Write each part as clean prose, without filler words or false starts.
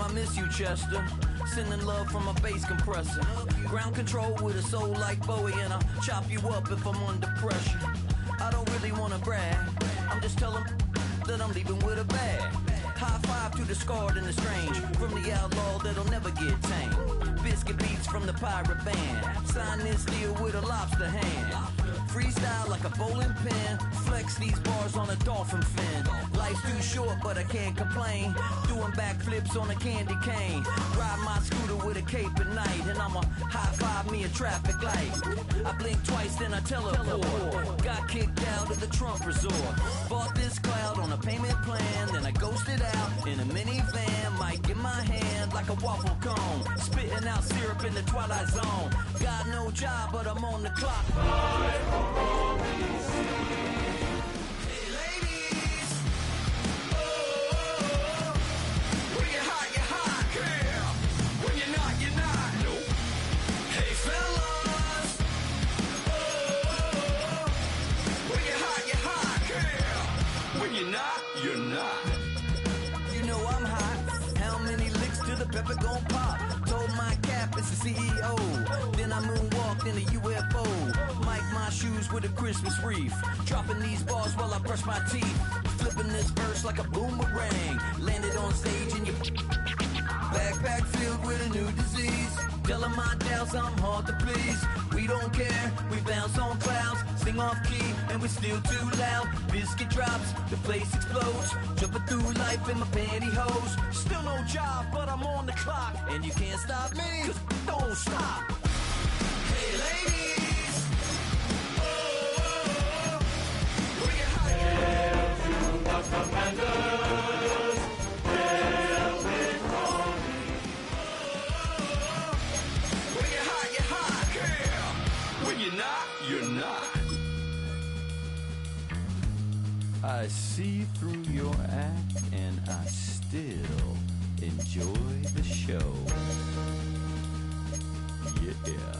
Damn, I miss you, Chester. Sending love from a bass compressor. Ground control with a soul like Bowie, and I'll chop you up if I'm under pressure. I don't really wanna brag, I'm just telling that I'm leaving with a bag. High five to the scarred and the strange, from the outlaw that'll never get tamed. Biscuit beats from the pirate band, sign this deal with a lobster hand. Freestyle like a bowling pin, flex these bars on a dolphin fin. Life's too short but I can't complain, doing backflips on a candy cane. Ride my scooter with a cape at night, and I'ma high five me a traffic light. I blink twice then I teleport, got kicked out of the Trump resort. Bought this cloud on a payment plan, then I ghosted out in a minivan. Might get my hand like a waffle cone, spitting out syrup in the twilight zone. Got no job but I'm on the clock. Hey ladies, oh, when you're hot, girl. When you're not, nope. Hey fellas, oh, when you're hot, girl. When you're not. You know I'm hot. How many licks till the pepper gon' pop? Told my cap it's the CEO. Then I moonwalked in a UFO. Mike my shoes with a Christmas wreath. Dropping these bars while I brush my teeth. Flipping this verse like a boomerang. Landed on stage in your backpack filled with a new disease. Telling my doubts I'm hard to please. We don't care, we bounce on clouds. Sing off key and we're still too loud. Biscuit drops, the place explodes. Jumping through life in my pantyhose. Still no job, but I'm on the clock. And you can't stop me, cause don't stop. Hey ladies, oh, bring it high. Hail to the commanders, hail with glory. When you're hot, girl. When you're not. I see through your act and I still enjoy the show. Yeah.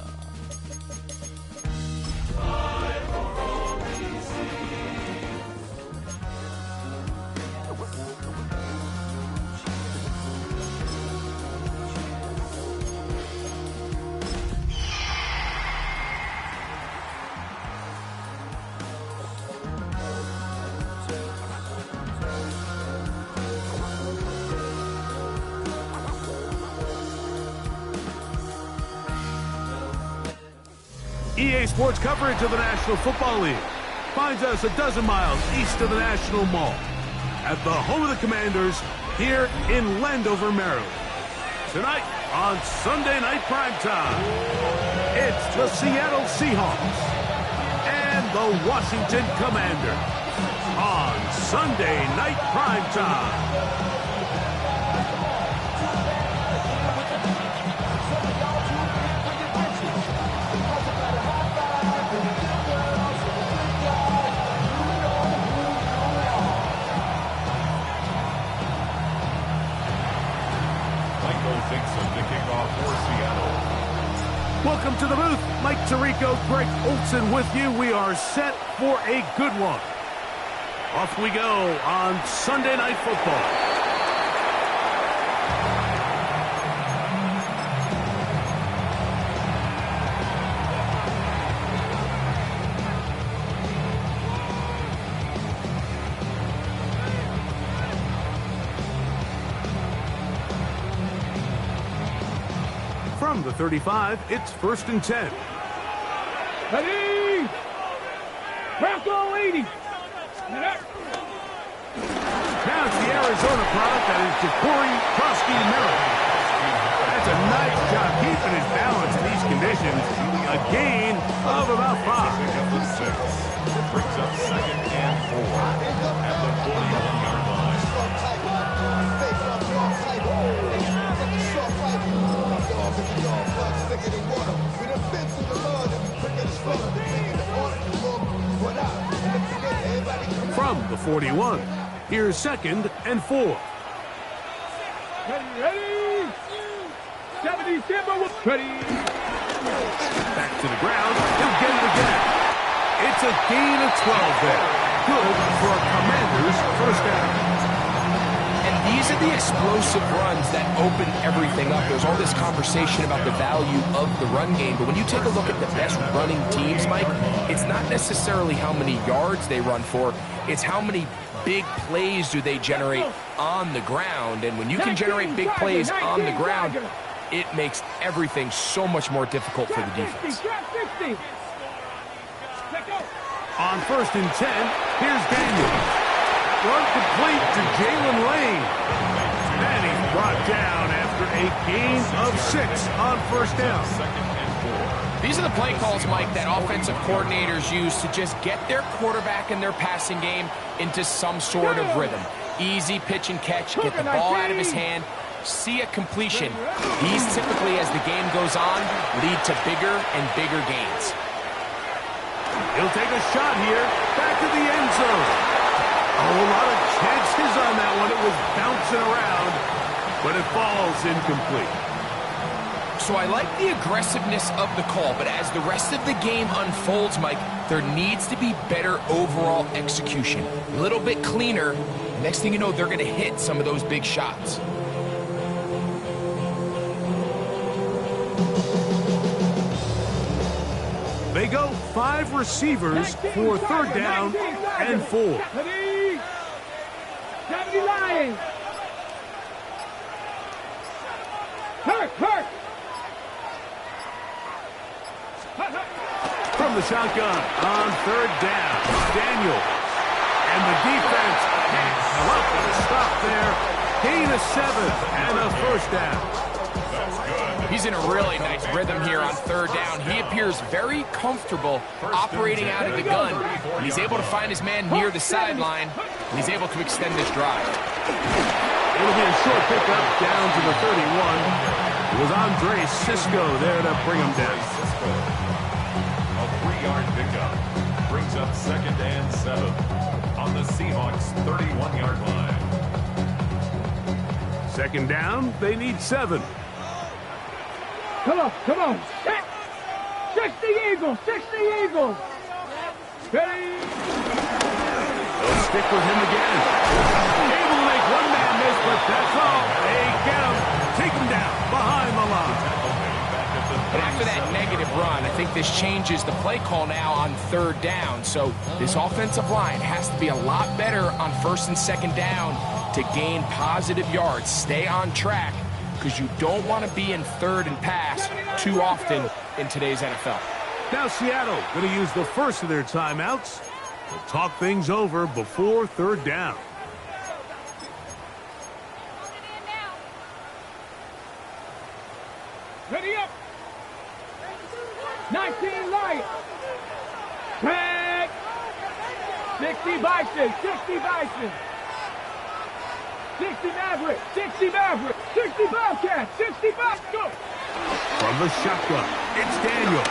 EA Sports coverage of the National Football League finds us a dozen miles east of the National Mall at the home of the Commanders here in Landover, Maryland. Tonight on Sunday Night Primetime, it's the Seattle Seahawks and the Washington Commanders on Sunday Night Primetime. Welcome to the booth. Mike Tirico, Greg Olson with you. We are set for a good one. Off we go on Sunday Night Football. From the 35, it's 1st and 10. Ready! Bronco 80! Now it's the Arizona product that is Ja'Cory Krosky Merritt. That's a nice job keeping his balance in these conditions. A gain of about 5. Brings up 2nd and 4 at the 41-yard line. From the 41, here's 2nd and 4. Ready! 70 Simba with ready! Back to the ground, he'll get it again. It's a gain of 12 there. Good for a Commanders first down. And these are the explosive runs that open everything up. There's all this conversation about the value of the run game, but when you take a look at the best running teams, Mike, it's not necessarily how many yards they run for, it's how many big plays do they generate on the ground. And when you can generate big plays on the ground, it makes everything so much more difficult for the defense. On 1st and 10, here's Daniels. Run complete to Jalen Lane. And he's brought down after a gain of 6 on 1st down. These are the play calls, Mike, that offensive coordinators use to just get their quarterback and their passing game into some sort of rhythm. Easy pitch and catch, get the ball out of his hand, see a completion. These typically, as the game goes on, lead to bigger and bigger gains. He'll take a shot here, back to the end zone. A lot of chances on that one. It was bouncing around, but it falls incomplete. So I like the aggressiveness of the call, but as the rest of the game unfolds, Mike, there needs to be better overall execution. A little bit cleaner. Next thing you know, they're going to hit some of those big shots. They go 5 receivers for 3rd down and 4. 70 Lions. Hurt. From the shotgun on 3rd down, Daniel. And the defense can't come up with a stop there. Gain of 7 and a 1st down. He's in a really nice rhythm here on 3rd down. He appears very comfortable operating out of the gun. And he's able to find his man near the sideline, and he's able to extend this drive. It'll be a short pickup down to the 31. It was Andre Cisco there to bring him down. A 3-yard pickup brings up 2nd and 7 on the Seahawks' 31-yard line. 2nd down, they need 7. Come on. 60 Eagles. Ready? They'll stick with him again. Able to make one man miss, but that's all. They get him. Take him down behind the line. But after that negative run, I think this changes the play call now on 3rd down. So this offensive line has to be a lot better on 1st and 2nd down to gain positive yards. Stay on track, because you don't want to be in 3rd and pass too often in today's NFL. Now Seattle going to use the first of their timeouts to talk things over before 3rd down. Ready up. 19 Lions. Tag. 60 Bison. 60 Maverick. 60 Bobcats. 60 Bobcats. From the shotgun, it's Daniel.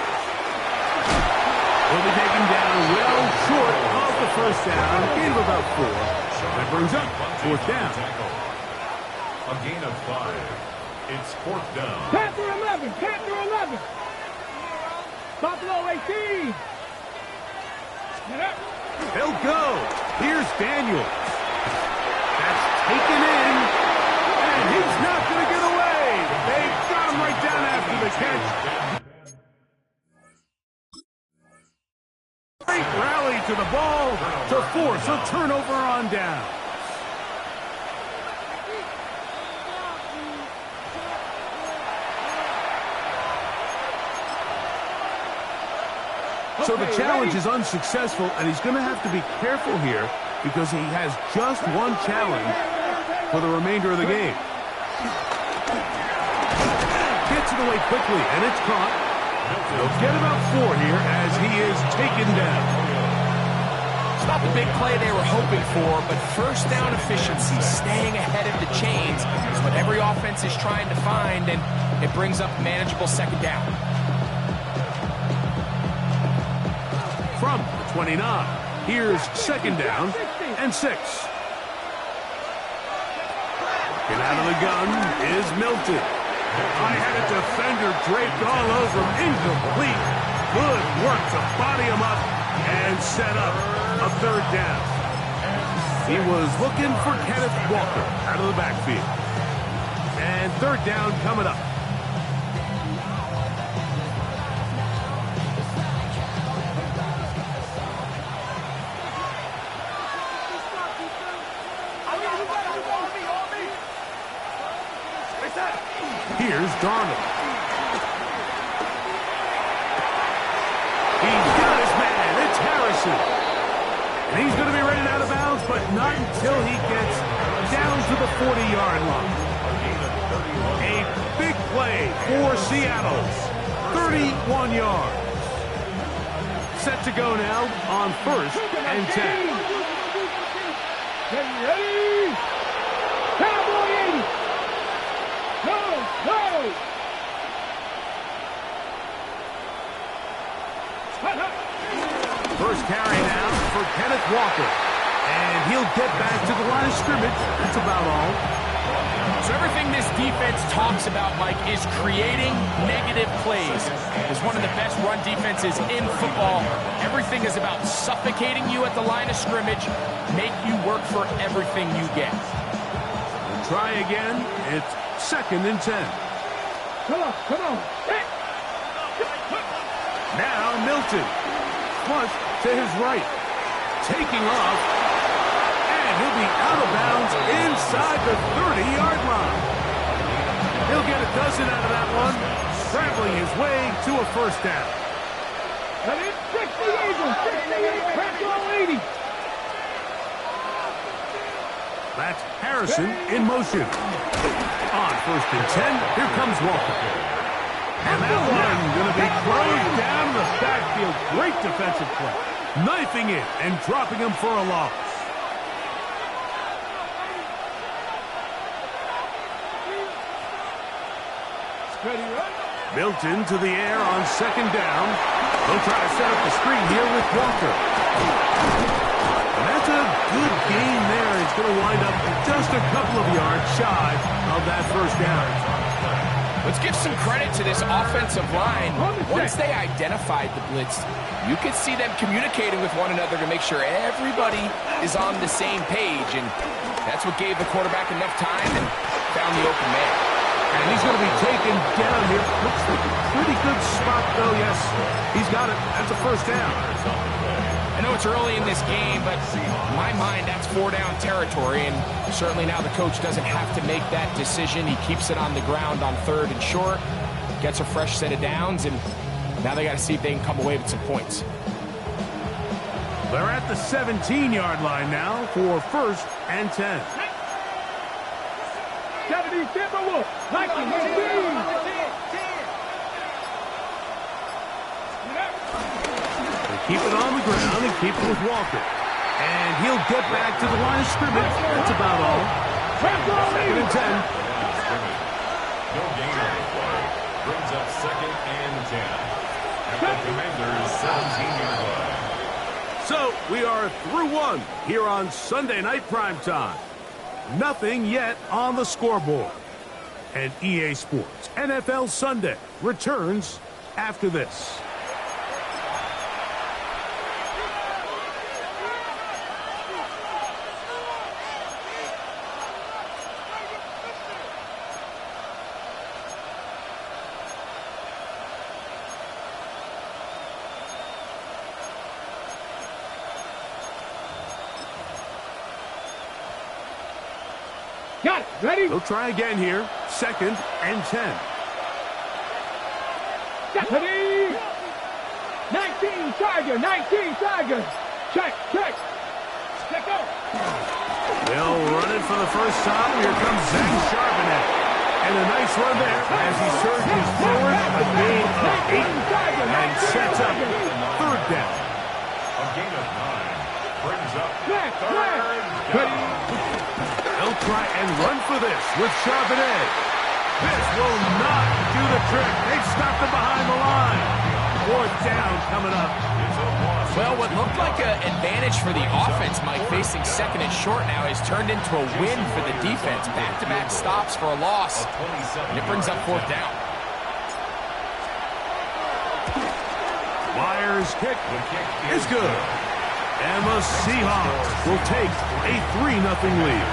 Will be taken down well short of the 1st down. Gain of about 4. That brings up 4th down. A gain of 5. It's 4th down. Panther 11. Buffalo 18. They'll go. Here's Daniel. That's taken in. And he's not going to get away. They got him right down after the catch. Great rally to the ball to force a turnover on down. So the challenge is unsuccessful, and he's going to have to be careful here because he has just one challenge for the remainder of the game. Gets it away quickly, and it's caught. They'll get about 4 here as he is taken down. It's not the big play they were hoping for, but 1st down efficiency, staying ahead of the chains, is what every offense is trying to find, and it brings up manageable 2nd down. From the 29, here's 2nd down and 6. Get out of the gun is Milton. I had a defender draped all over him. Incomplete. Good work to body him up and set up a 3rd down. He was looking for Kenneth Walker out of the backfield. And third down coming up. Here's Darnold. He's got his man. It's Harrison. And he's going to be rated out of bounds, but not until he gets down to the 40-yard line. A big play for Seattle. 31 yards. Set to go now on 1st and 10. Get ready! Cowboy 80! Go! Go! First carry now for Kenneth Walker. And he'll get back to the line of scrimmage. That's about all. So everything this defense talks about, Mike, is creating negative plays. It's one of the best run defenses in football. Everything is about suffocating you at the line of scrimmage, make you work for everything you get. We'll try again. It's 2nd and 10. Come on, come on. Now Milton. Flush to his right. Taking off. And he'll be out of bounds inside the 30-yard line. He'll get a dozen out of that one. Traveling his way to a first down. And it's 68, Crackle 80. That's Harrison in motion. On 1st and 10, here comes Walker. And that one going to be closed down the backfield. Great defensive play. Knifing it and dropping him for a loss. Milton to the air on 2nd down. They'll try to set up the screen here with Walker. And that's a good game there. It's going to wind up just a couple of yards shy of that first down. Let's give some credit to this offensive line. Once they identified the blitz, you could see them communicating with one another to make sure everybody is on the same page. And that's what gave the quarterback enough time and found the open man. And he's going to be taken down here. Looks like a pretty good spot, though. Yes, he's got it. That's a first down. I know it's early in this game, but in my mind, that's 4-down territory. And certainly now the coach doesn't have to make that decision. He keeps it on the ground on 3rd and short, gets a fresh set of downs, and now they got to see if they can come away with some points. They're at the 17-yard line now for 1st and 10. 70 Timberwolves, 19, Keep it on the ground and keep it with Walker. And he'll get back to the line of scrimmage. That's about all. 2nd and 10. No gain on the play. Brings up 2nd and 10. At the Commanders' 17-yard line. So we are through one here on Sunday Night Primetime. Nothing yet on the scoreboard. And EA Sports NFL Sunday returns after this. Got it. Ready? They'll try again here. 2nd and 10. Ready? 19 Tiger. 19 Tiger. Check. Check. Check out. They'll run it for the first time. Here comes Zach Charbonnet. And a nice run there as he surges forward. A gain of 8 and sets up 3rd down. A gain of 9 brings up Check. 3rd Ready? down. They'll try and run for this with Charbonnet. This will not do the trick. They've stopped him behind the line. 4th down coming up. Well, what looked like an advantage for the offense, Mike, facing 2nd and short now, has turned into a win for the defense. Back-to-back stops for a loss, and it brings up 4th down. Myers' kick is good. And the Seahawks will take a 3-0 lead.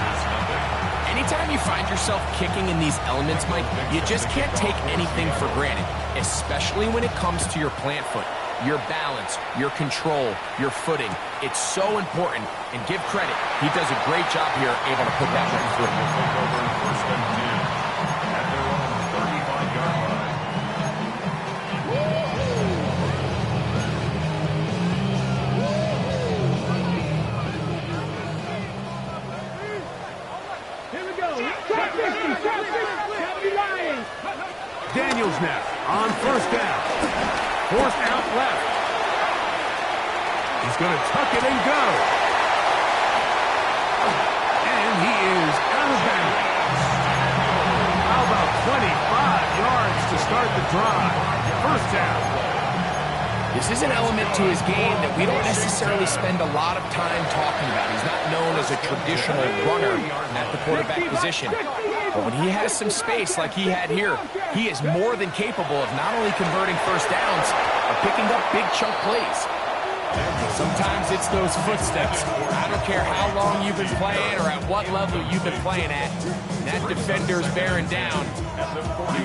Anytime you find yourself kicking in these elements, Mike, you just can't take anything for granted, especially when it comes to your plant foot, your balance, your control, your footing. It's so important, and give credit. He does a great job here, able to put that one through. First and 10 at their own 35-yard line. Daniels now on first down. Forced out left. He's going to tuck it and go. And he is out of bounds. How about 25 yards to start the drive? First down. This is an element to his game that we don't necessarily spend a lot of time talking about. He's not known as a traditional runner at the quarterback position. But when he has some space like he had here, he is more than capable of not only converting first downs, but picking up big chunk plays. Sometimes it's those footsteps. I don't care how long you've been playing or at what level you've been playing at. That defender's bearing down.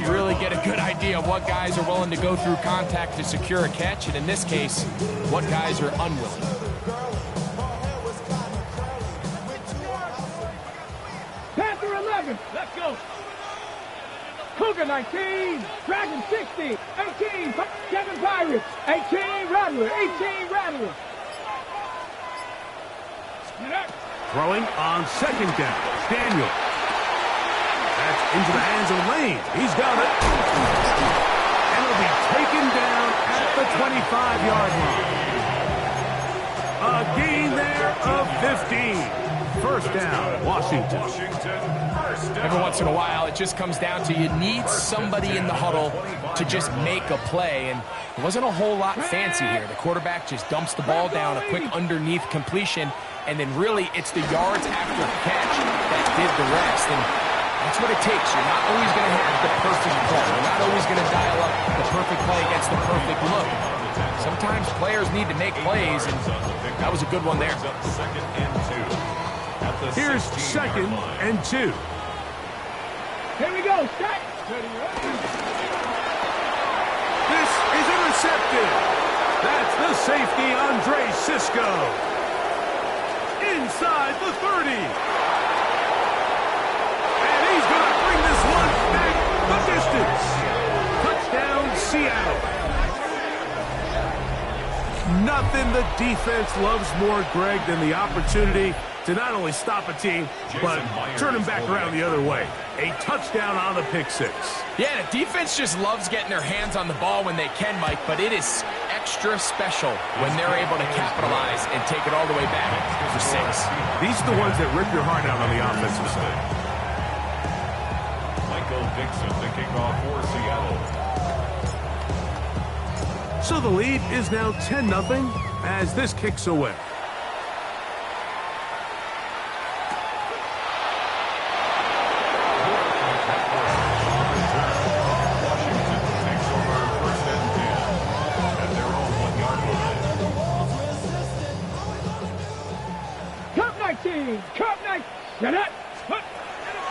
You really get a good idea of what guys are willing to go through contact to secure a catch, and in this case, what guys are unwilling. Panther 11, let's go. Cougar 19, Dragon 60, 18, Kevin Pirates, 18, Rattler, 18, Rattler. Throwing on second down. Daniel. That's into the hands of Lane. He's got it. And it'll be taken down at the 25-yard line. A gain there of 15. First down, Washington. Every once in a while, it just comes down to you need somebody in the huddle to just make a play, and it wasn't a whole lot fancy here. The quarterback just dumps the ball down, a quick underneath completion, and then really it's the yards after the catch that did the rest, and that's what it takes. You're not always going to have the perfect play. You're not always going to dial up the perfect play against the perfect look. Sometimes players need to make plays, and that was a good one there. Here's 2nd and 2. Here we go, set. This is intercepted. That's the safety, Andre Cisco. Inside the 30. And he's going to bring this one back the distance. Touchdown, Seattle. Nothing the defense loves more, Greg, than the opportunity to not only stop a team, but turn them back around the other way. A touchdown on the pick six. Yeah, the defense just loves getting their hands on the ball when they can, Mike, but it is extra special when they're able to capitalize and take it all the way back for 6. These are the ones that rip your heart out on the offensive side. Michael Dixon, the kickoff for Seattle. So the lead is now 10-0 as this kicks away.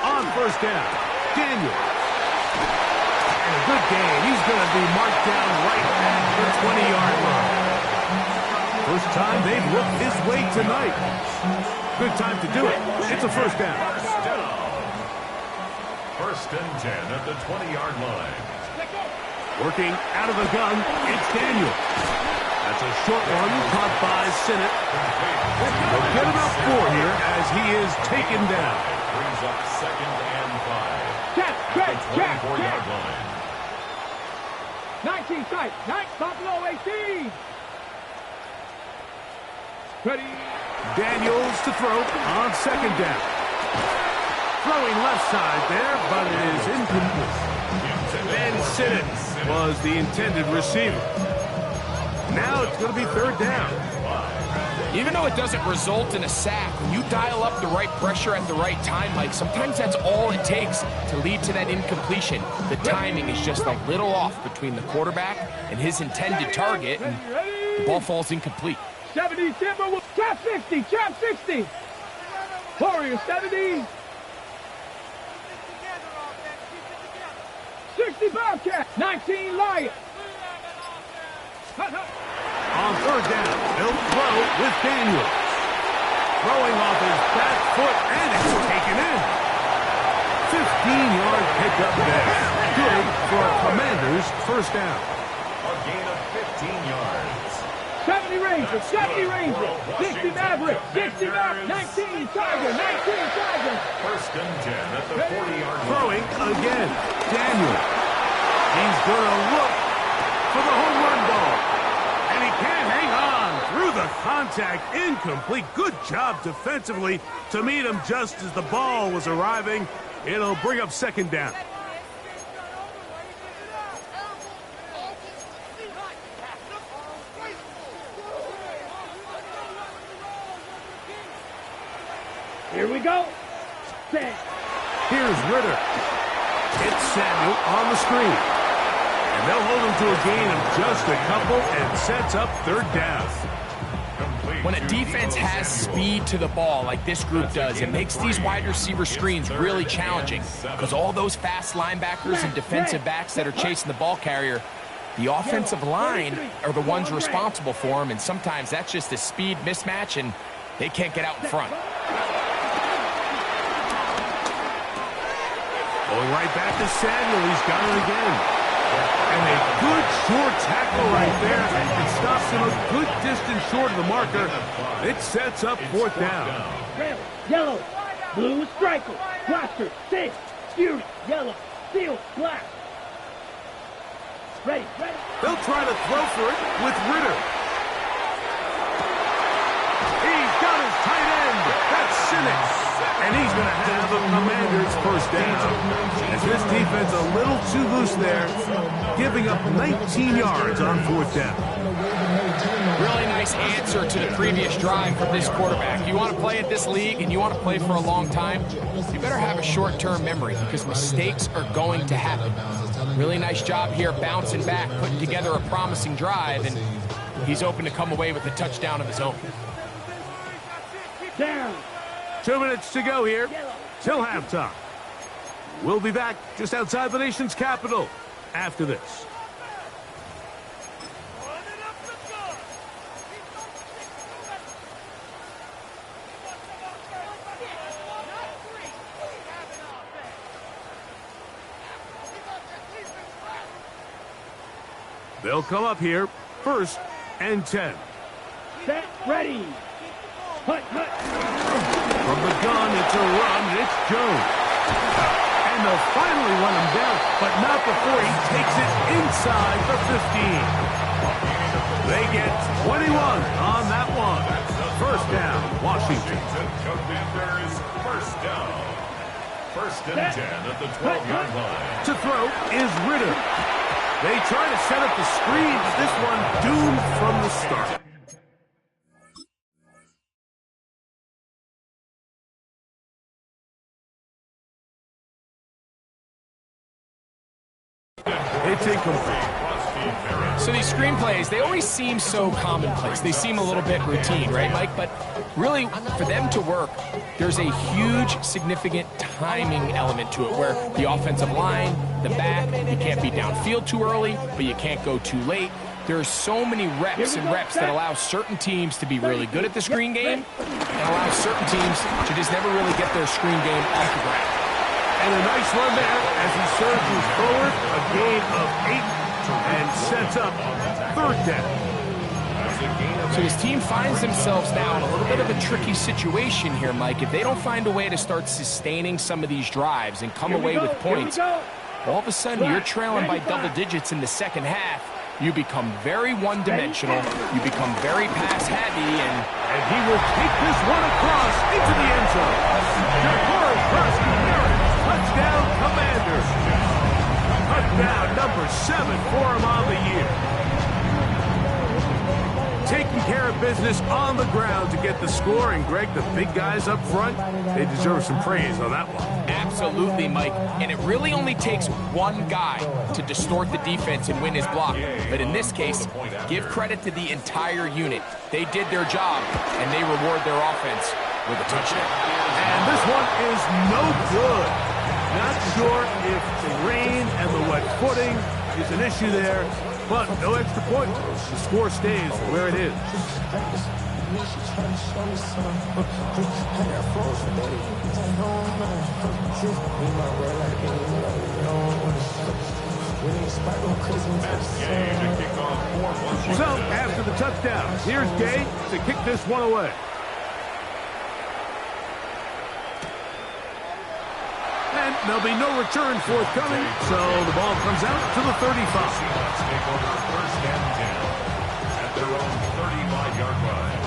On first down, Daniel. And a good game. He's going to be marked down right at the 20-yard line. First time they've looked his way tonight. Good time to do it. It's a first down. First and 10 at the 20-yard line. Working out of the gun, it's Daniel. That's a short one caught by Sinnott. They'll get about 4 here as he is taken down. Brings up 2nd and 5. Check. At the 24-yard line. 19 sight. 9 Buffalo 18. Ready. Daniels to throw on second down. Throwing left side there, but it is incomplete. And Sinnott was the intended receiver. Now it's going to be third down. Even though it doesn't result in a sack, when you dial up the right pressure at the right time, Mike, sometimes that's all it takes to lead to that incompletion. The timing is just a little off between the quarterback and his intended target, and the ball falls incomplete. 70 Simba. Trap 60, trap 60. Warrior 70. 60 Bobcat, 19 Lion. On third down, they'll throw with Daniels. Throwing off his back foot, and it's taken in. 15-yard pickup there. Good for a Commanders first down. A gain of 15 yards. 70 Rangers, 70 Rangers. 60 Maverick, 60 Maverick, 19 Tiger, 19 Tiger. First and 10 at the 40-yard line. Throwing again, Daniels. He's going to look for the home run ball. And he can't hang on through the contact. Incomplete. Good job defensively to meet him just as the ball was arriving. It'll bring up second down. Here we go. Set. Here's Ritter. It's Samuel on the screen. And they'll hold him to a gain of just a couple and sets up third down. When a defense has speed to the ball like this group does, it makes these wide receiver screens really challenging because all those fast linebackers and defensive backs that are chasing the ball carrier, the offensive line are the ones responsible for them, and sometimes that's just a speed mismatch, and they can't get out in front. Going right back to Samuel. He's got it again. And a good short tackle right there. It stops him a good distance short of the marker. It sets up fourth down. Red, yellow, blue, striker, blaster, 6, fury, yellow, steel, black. Ready, ready. They'll try to throw for it with Ritter. He's got his tight end. That's Simmons. And he's going to have the Commanders first down. As this defense a little too loose there, giving up 19 yards on fourth down. Really nice answer to the previous drive from this quarterback. You want to play at this league and you want to play for a long time, you better have a short-term memory because mistakes are going to happen. Really nice job here bouncing back, putting together a promising drive, and he's open to come away with a touchdown of his own. Down. 2 minutes to go here till halftime. We'll be back just outside the nation's capital after this. They'll come up here, 1st and 10. Set, ready. Hut, hut. From the gun, it's a run, and it's Jones. And they'll finally run him down, but not before he takes it inside the 15. They get 21 on that one. First down, Washington. Commanders first down. First and 10 at the 12-yard line. To throw is Ritter. They try to set up the screens. This one doomed from the start. It's incomplete. So these screenplays, they always seem so commonplace. They seem a little bit routine, right, Mike? But really, for them to work, there's a huge, significant timing element to it where the offensive line, the back, you can't be downfield too early, but you can't go too late. There's so many reps and reps that allow certain teams to be really good at the screen game and allow certain teams to just never really get their screen game off the ground. And a nice run there as he surges forward. A gain of 8 and sets up third down. So his team finds themselves now in a little bit of a tricky situation here, Mike. If they don't find a way to start sustaining some of these drives and come away with points, all of a sudden you're trailing by double digits in the second half. You become very one-dimensional. You become very pass-heavy, and he will take this one across into the end zone. Touchdown, Commanders. Touchdown number 7 for him on the year. taking care of business on the ground to get the score. And, Greg, the big guys up front, they deserve some praise on that one. Absolutely, Mike. And it really only takes one guy to distort the defense and win his block. But in this case, give credit to the entire unit. They did their job, and they reward their offense with a touchdown. And this one is no good. Not sure if the rain and the wet footing is an issue there, but no extra point. The score stays where it is. So, after the touchdown, here's Gay to kick this one away. And there'll be no return forthcoming, so the ball comes out to the 35. Seahawks take over first and 10 at their own 35-yard line.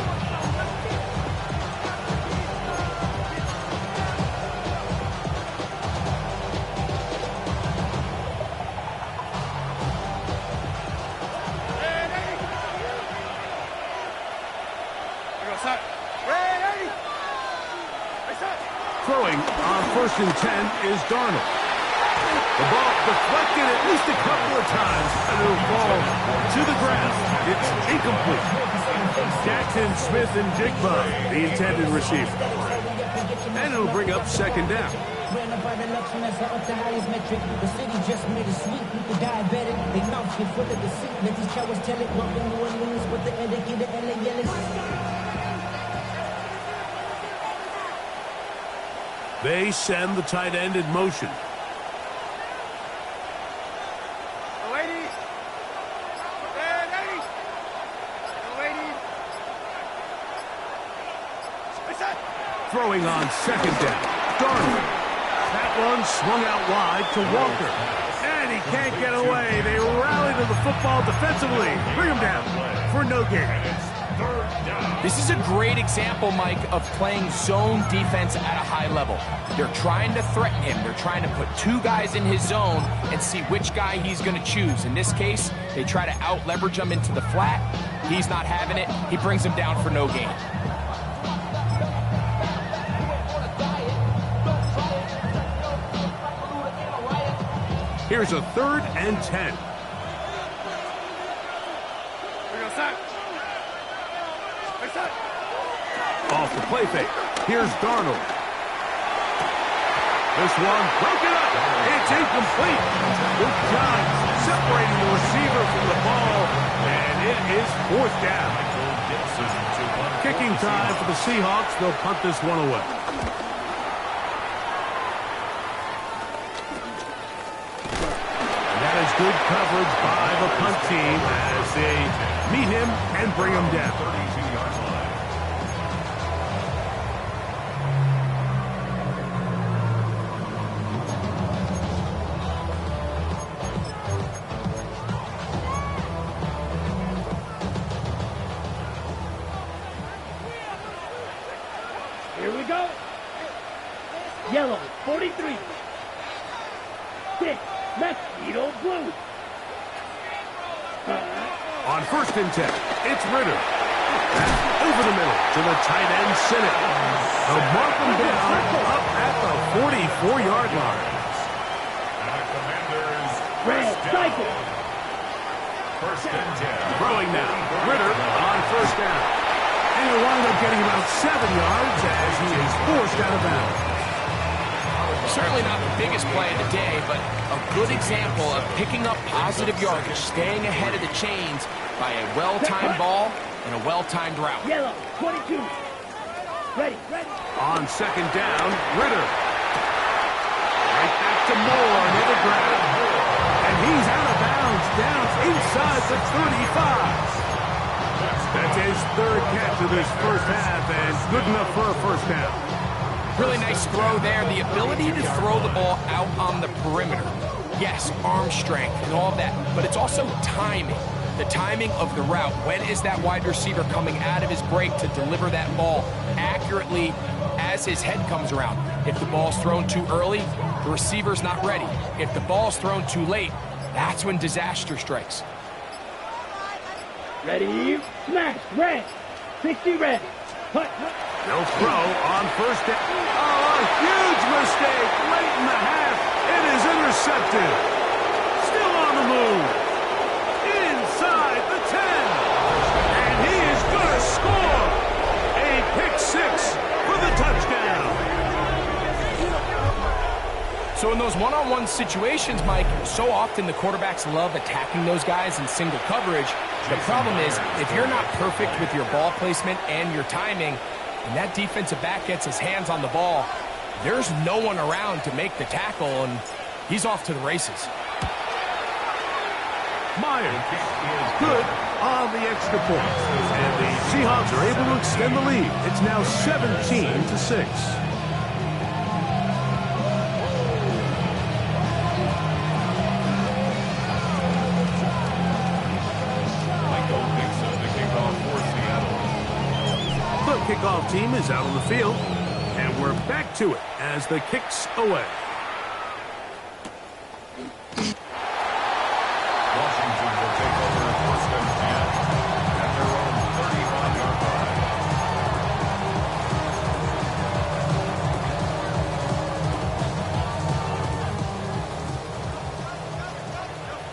Throwing on first and 10 is Darnold. The ball deflected at least a couple of times, and it'll fall to the ground. It's incomplete. Jackson, Smith, and Jigba, the intended receiver. And it'll bring up second down. The city just made a sweep with the diabetic. They mouth get full of deceit. Let these cowards tell it. Welcome to New Orleans with the indicator and the yellow. They send the tight end in motion. Throwing on second down. Darnold. That one swung out wide to Walker. And he can't get away. They rally to the football defensively. Bring him down for no gain. This is a great example, Mike, of playing zone defense at a high level. They're trying to threaten him. They're trying to put two guys in his zone and see which guy he's going to choose. In this case, they try to out-leverage him into the flat. He's not having it. He brings him down for no gain. Here's a 3rd and 10. Off the play fake. Here's Darnold. This one broken up. It's incomplete. Good job separating the receiver from the ball, and it is 4th down. Kicking time for the Seahawks. They'll punt this one away. That is good coverage by the punt team as they meet him and bring him down. 32-yard line. Here we go. Yellow, 43. 6, Mosquito blue. On first and 10, it's Ritter. That's over the middle to the tight end, Sinnott. They'll mark him down up at the 44-yard line. Red cycle. First and 10. Throwing now. Ritter on first down. And he'll wind up getting about 7 yards as he is forced out of bounds. Certainly not the biggest play of the day, but a good example of picking up positive yardage, staying ahead of the chains by a well-timed ball and a well-timed route. Yellow, 22. Ready. On second down, Ritter. Right back to Moore, another grab. And he's out of bounds, down inside the 35. That's his 3rd catch of this first half, and good enough for a first down. Really nice throw there. The ability to throw the ball out on the perimeter. Yes, arm strength and all of that, but it's also timing. The timing of the route. When is that wide receiver coming out of his break to deliver that ball accurately as his head comes around? If the ball's thrown too early, the receiver's not ready. If the ball's thrown too late, that's when disaster strikes. Ready, smash, red. 60 red. Hut. They'll throw on first down. Oh, a huge mistake late in the half. It is intercepted. Still on the move. Inside the 10. And he is going to score. A pick six for the touchdown. So in those one-on-one situations, Mike, so often the quarterbacks love attacking those guys in single coverage. The problem is, if you're not perfect with your ball placement and your timing, and that defensive back gets his hands on the ball, there's no one around to make the tackle, and he's off to the races. Myers good on the extra point. And the Seahawks are able to extend the lead. It's now 17-6. Kickoff team is out on the field, and we're back to it as the kick's away. Washington will take over first and 10 at their own 35-yard line.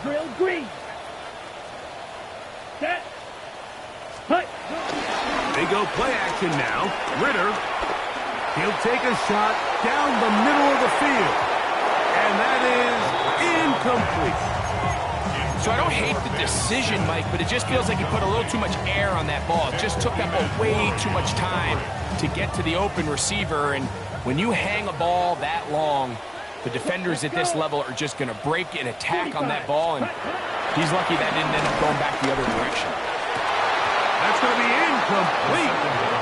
Drill green. Set. Hut. They go play action now. Ritter, he'll take a shot down the middle of the field. And that is incomplete. So I don't hate the decision, Mike, but it just feels like he put a little too much air on that ball. It just took that ball way too much time to get to the open receiver. And when you hang a ball that long, the defenders at this level are just going to break and attack on that ball. And he's lucky that didn't end up going back the other direction. That's going to be incomplete.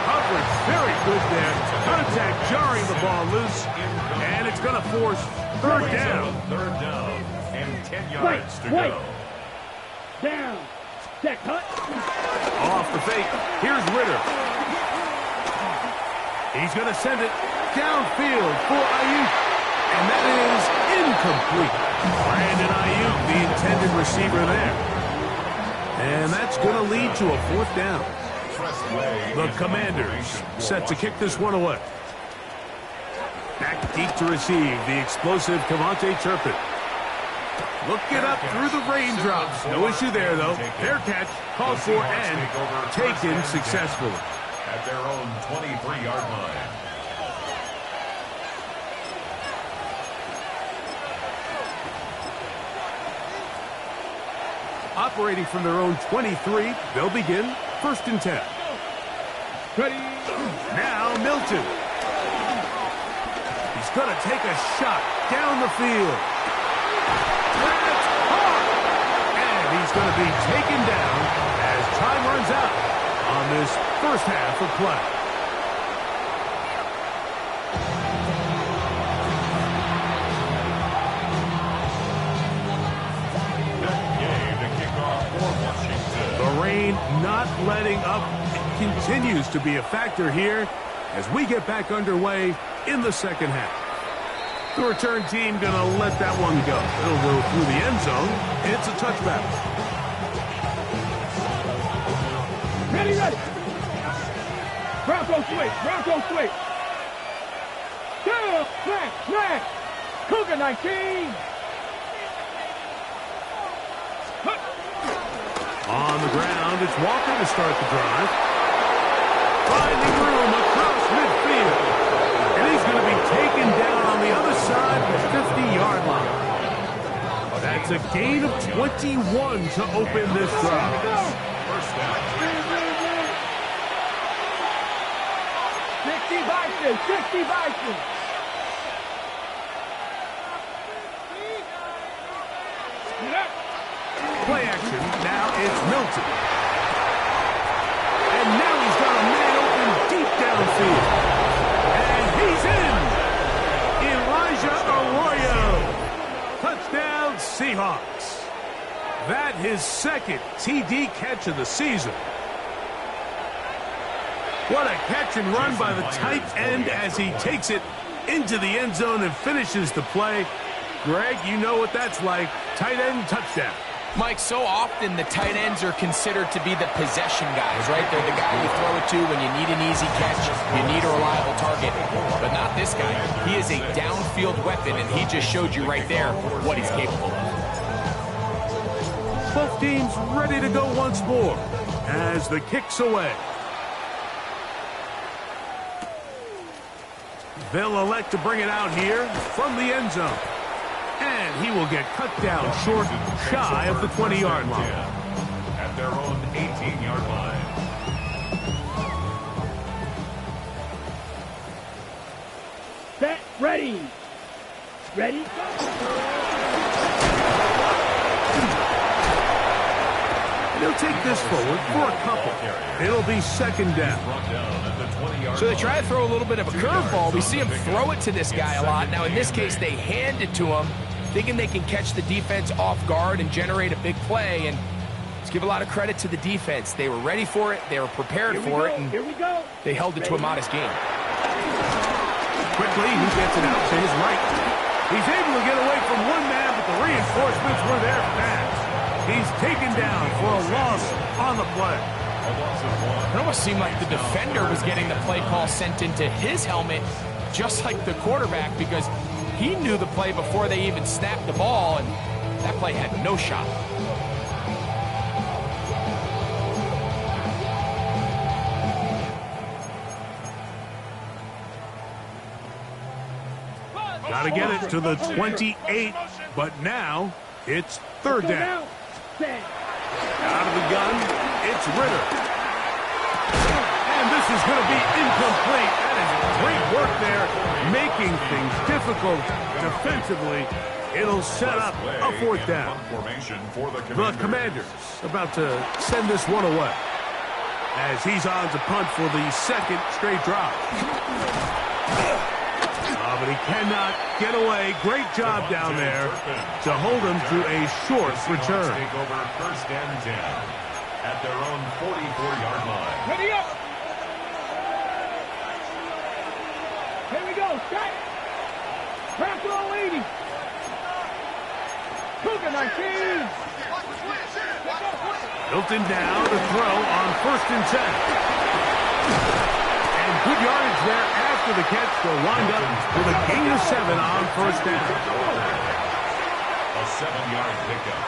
Coverage very good there. Contact jarring the ball loose. And it's going to force third down. Third down and 10 yards to Wait. go. Down. Set. Hut. Off the fake. Here's Ritter. He's going to send it downfield for Ayuk. And that is incomplete. Brandon Ayuk, the intended receiver there. And that's going to lead to a fourth down. The Commanders set to kick this one away. Back deep to receive the explosive Cavante Turpin. Looking up through the raindrops. No issue there, though. Fair catch, called for, and taken successfully. At their own 23-yard line. Operating from their own 23, they'll begin first and 10. Ready. Now Milton. He's going to take a shot down the field. That's hard. And he's going to be taken down as time runs out on this first half of play. The rain not letting up continues to be a factor here as we get back underway in the second half. The return team going to let that one go. It'll go through the end zone. It's a touchback. Ready. Bronco switch. Down. Smash. Cougar 19. On the ground, it's Walker to start the drive. Finding room across midfield. And he's going to be taken down on the other side of the 50-yard line. That's a gain of 21 to open this drive. First down. 60 Vikings. Play action. Now it's Milton. And now he's got a man open deep downfield. And he's in. Elijah Arroyo. Touchdown Seahawks. That his second TD catch of the season. What a catch and run by the tight end as he takes it into the end zone and finishes the play. Greg, you know what that's like. Tight end touchdown. Mike, so often the tight ends are considered to be the possession guys, right? They're the guy you throw it to when you need an easy catch, you need a reliable target. But not this guy. He is a downfield weapon, and he just showed you right there what he's capable of. Both teams ready to go once more as the kick's away. They'll elect to bring it out here from the end zone. And he will get cut down short, shy of the 20-yard line. At their own 18-yard line. Set, ready. Ready, go. They'll take this forward for a couple. It'll be second down. So they try to throw a little bit of a curveball. We see him throw it to this guy a lot. Now, in this case, they hand it to him, thinking they can catch the defense off guard and generate a big play. And let's give a lot of credit to the defense. They were ready for it. They were prepared for it. And they held it to a modest gain. Quickly, he gets it out to his right. He's able to get away from one man, but the reinforcements were there fast. He's taken down for a loss on the play. It almost seemed like the defender was getting the play call sent into his helmet, just like the quarterback, because he knew the play before they even snapped the ball, and that play had no shot. Got to get it to the 28, but now it's third down. Out of the gun, it's Ritter. And this is going to be incomplete. That is great work there, making things difficult defensively. It'll set up a fourth down. The Commanders about to send this one away as he's on to punt for the second straight drive. But he cannot get away. Great job down there to hold him to a short return. Take over first and 10 at their own 44-yard line. Ready up. Here we go. Set. Crack on 80. Cougar 19. Hilton down to throw on first and 10. And good yardage there after the catch. They'll wind up with a gain of 7 on first down. A 7-yard pickup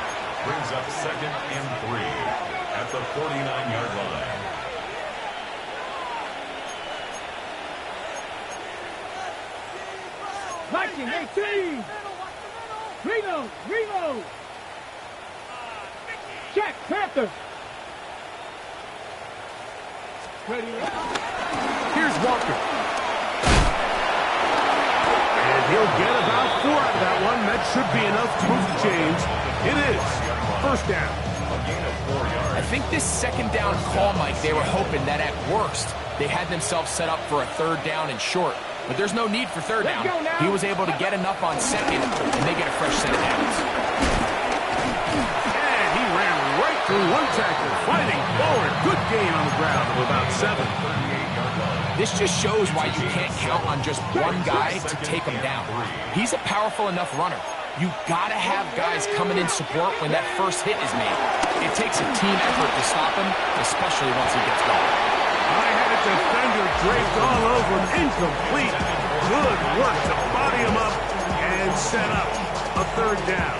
brings up second and 3 at the 49-yard line. Viking 18. Reload. Check, Panther. Ready. Here's Walker. And he'll get about 4 out of that one. That should be enough to move the chains. It is first down. I think this second down call, Mike, they were hoping that at worst they had themselves set up for a third down and short. But there's no need for third down. He was able to get enough on second, and they get a fresh set of downs. And he ran right through one tackler, fighting forward. Good gain on the ground of about 7. This just shows why you can't count on just one guy to take him down. He's a powerful enough runner. You gotta have guys coming in support when that first hit is made. It takes a team effort to stop him, especially once he gets going. I had a defender draped all over him. Incomplete. Good work to body him up and set up a third down.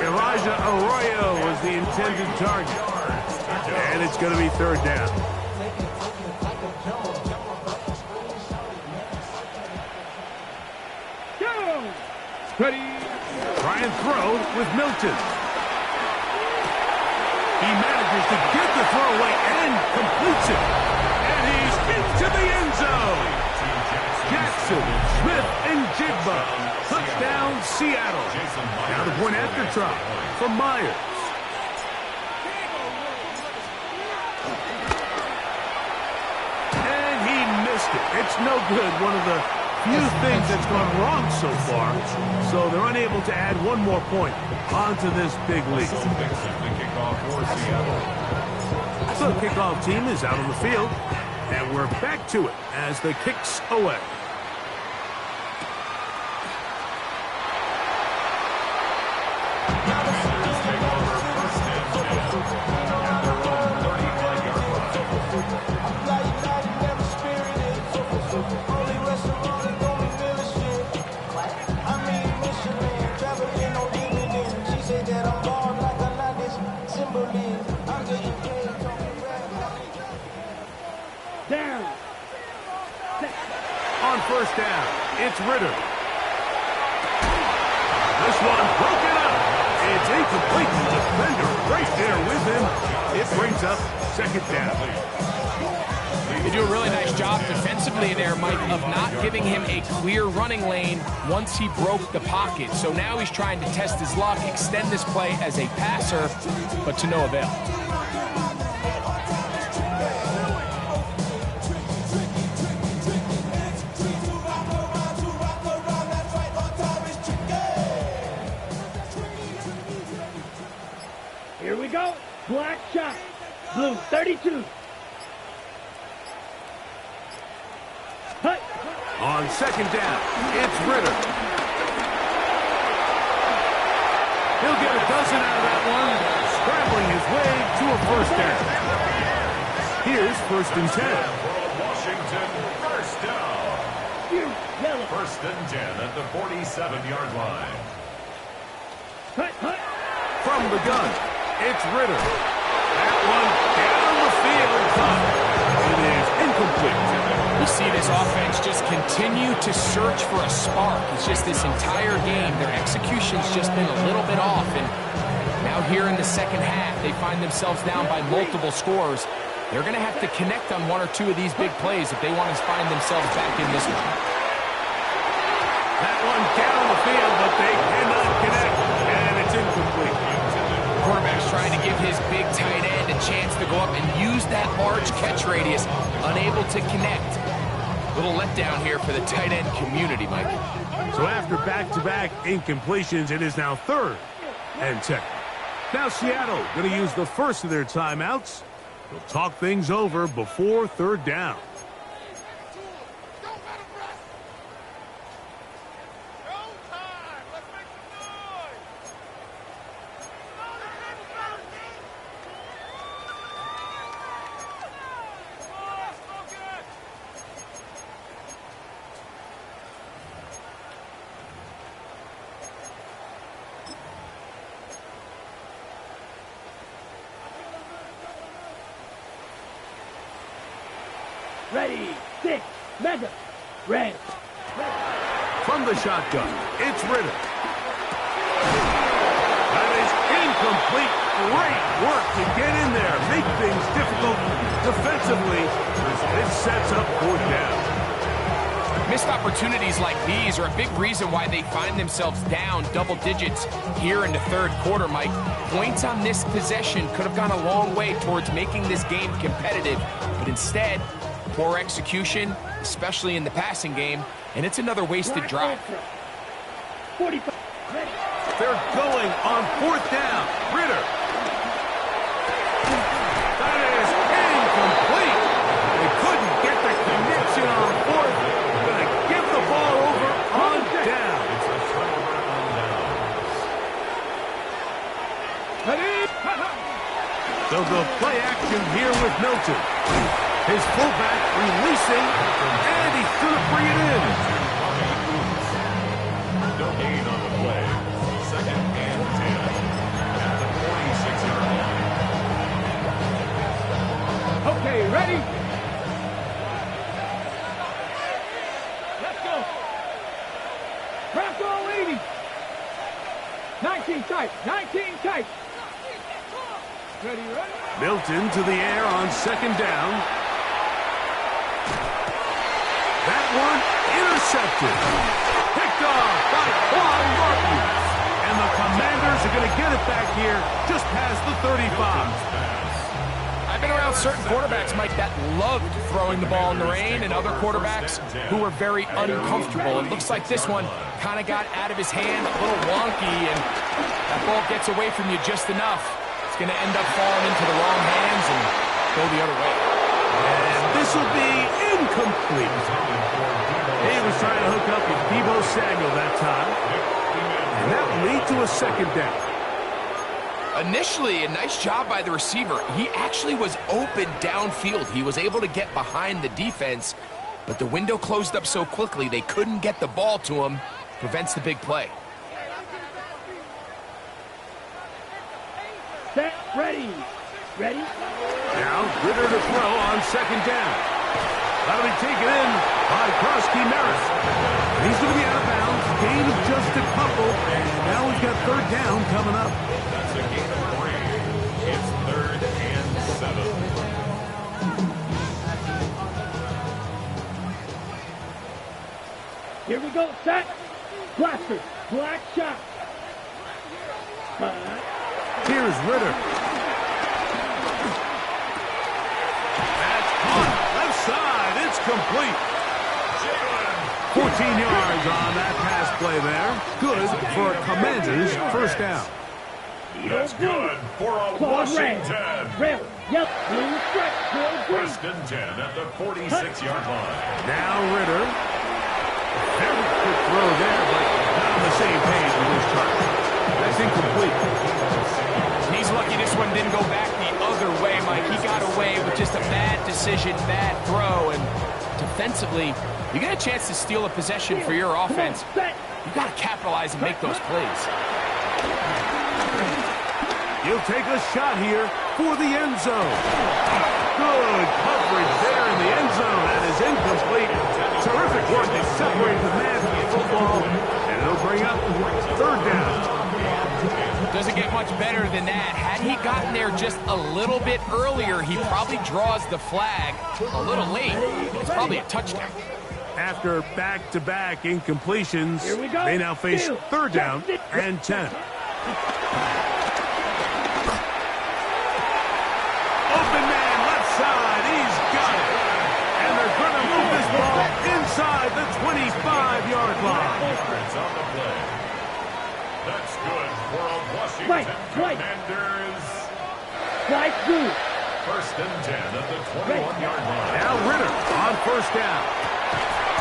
Elijah Arroyo was the intended target. And it's going to be third down. Ready. Try and throw with Milton. He manages to get the throw away and completes it. And he's into the end zone. Jackson, Smith, and Jigba. Touchdown, Seattle. Now the point after try from Myers. And he missed it. It's no good. One of the few things that's gone wrong so far. So they're unable to add one more point onto this big lead. So the kickoff team is out on the field, and we're back to it as the kick's away. first down. It's Ritter. This one broken up. It's incomplete. The defender right there with him. It brings up second down. They do a really nice job defensively there, Mike, of not giving him a clear running lane once he broke the pocket. So now he's trying to test his luck, extend this play as a passer, but to no avail. Here we go. Black shot. Blue 32. Hut. On second down, it's Ritter. He'll get a dozen out of that one, scrambling his way to a first down. Here's 1st and 10. Washington, first down. Yellow. 1st and 10 at the 47-yard line. Hut, hut. From the gun, it's Ritter. That one down the field. It is incomplete. You see this offense just continue to search for a spark. It's just this entire game, their execution's just been a little bit off. And now here in the second half, they find themselves down by multiple scores. They're going to have to connect on one or two of these big plays if they want to find themselves back in this one. That one down the field, but they cannot connect, and it's incomplete. Quarterback's trying to give his big tight end a chance to go up and use that large catch radius, unable to connect. Little letdown here for the tight end community, Mike. So after back-to-back incompletions, it is now 3rd and 10. Now Seattle going to use the first of their timeouts. They'll talk things over before 3rd down. Ready, 6, mega, red. From the shotgun, it's Ritter. That is incomplete. Great work to get in there, make things difficult defensively. This sets up 4th down. Missed opportunities like these are a big reason why they find themselves down double digits here in the 3rd quarter, Mike. Points on this possession could have gone a long way towards making this game competitive, but instead, poor execution, especially in the passing game, and it's another wasted drive. 45. Ready. They're going on 4th down. Ritter. That is incomplete. They couldn't get the connection on 4th. Going to give the ball over on down. It's a turnover on down. Ready. They'll go play action here with Milton. His fullback releasing, and he's going to bring it in. No gain on the play. 2nd and 10 at the 46-yard line. Okay, ready? Let's go. Bronco 80. 19 tight, 19 tight. Ready, ready? Milton to the air on 2nd down. That one intercepted. Picked off by Quan Martin. And the Commanders are going to get it back here just past the 35. I've been around certain quarterbacks, Mike, that loved throwing the ball in the rain, and other quarterbacks who were very uncomfortable. It looks like this one kind of got out of his hand, a little wonky, and that ball gets away from you just enough. It's going to end up falling into the wrong hands and go the other way. And this will be incomplete. He was trying to hook up with Deebo Samuel that time. And that will lead to a 2nd down. Initially, a nice job by the receiver. He actually was open downfield. He was able to get behind the defense, but the window closed up so quickly they couldn't get the ball to him. Prevents the big play. Set, ready. Ready? Now, Ritter to throw on 2nd down. That'll be taken in by Krosky Merritt. He's going to be out of bounds. Gain of just a couple. And now we've got third down coming up. That's a gain of 3. It's 3rd and 7. Here we go, set. Blaster, black shot. Here's Ritter. That's caught. Left side. It's complete. 14 yards on that pass play there. Good for Commanders' first down. That's good for a Washington. Red, yep, blue strike, blue green. 1st and 10 at the 46-yard line. Now Ritter. Very quick throw there, but not on the same page with his target. That's incomplete. He's lucky this one didn't go back the other way, Mike. He got away with just a bad decision, bad throw, and defensively, you get a chance to steal a possession for your offense. You got to capitalize and make those plays. He'll take a shot here for the end zone. Good coverage there in the end zone. That is incomplete. Terrific work to separate the man from the football. And it'll bring up third down. Doesn't get much better than that. Had he gotten there just a little bit earlier, he probably draws the flag a little late. It's probably a touchdown. After back-to-back incompletions, they now face third down and 10. Open man, left side, he's got it. And they're going to move this ball inside the 25-yard line. It's on the play. That's good for a Washington Commanders. Strike two. 1st and 10 at the 21-yard line. Now Ritter on first down.